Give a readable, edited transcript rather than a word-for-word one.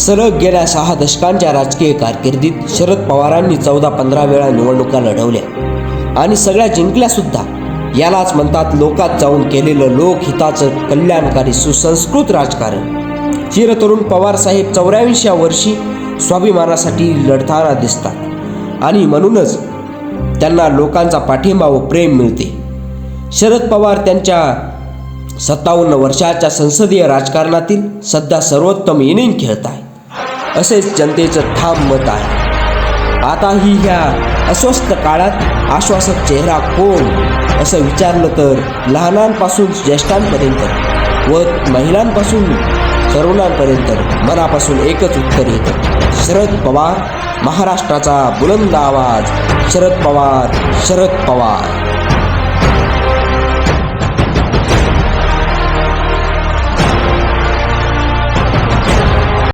सलग गेल्या 6 दशकांच्या राजकीय कारकिर्दीत शरद पवारांनी 14-15 वेळा निवडणुका लढवल्या आणि सगळ्या जिंकल्या सुद्धा। यालाच म्हणतात लोकात जाऊन केलेलं लोकहिताचं कल्याणकारी सुसंस्कृत राजकारण। चिरतरुण पवार साहेब 84व्या वर्षी स्वाभिमानासाठी लढताना दिसतात आणि म्हणूनच त्यांना लोकांचा पाठिंबा व प्रेम मिळते। शरद पवार त्यांच्या 57 वर्षाच्या संसदीय राजकारणातील सध्या सर्वोत्तम इनिंग खेळत आहेत, असेच जनतेचं ठाम मत आहे। आताही ह्या अस्वस्थ काळात आश्वासक चेहरा कोण असं विचारलं तर लहानांपासून ज्येष्ठांपर्यंत व महिलांपासून तरुणांपर्यंत मनापासून एकच उत्तर येतं, शरद पवार। महाराष्ट्राचा बुलंद आवाज, शरद पवार, शरद पवार।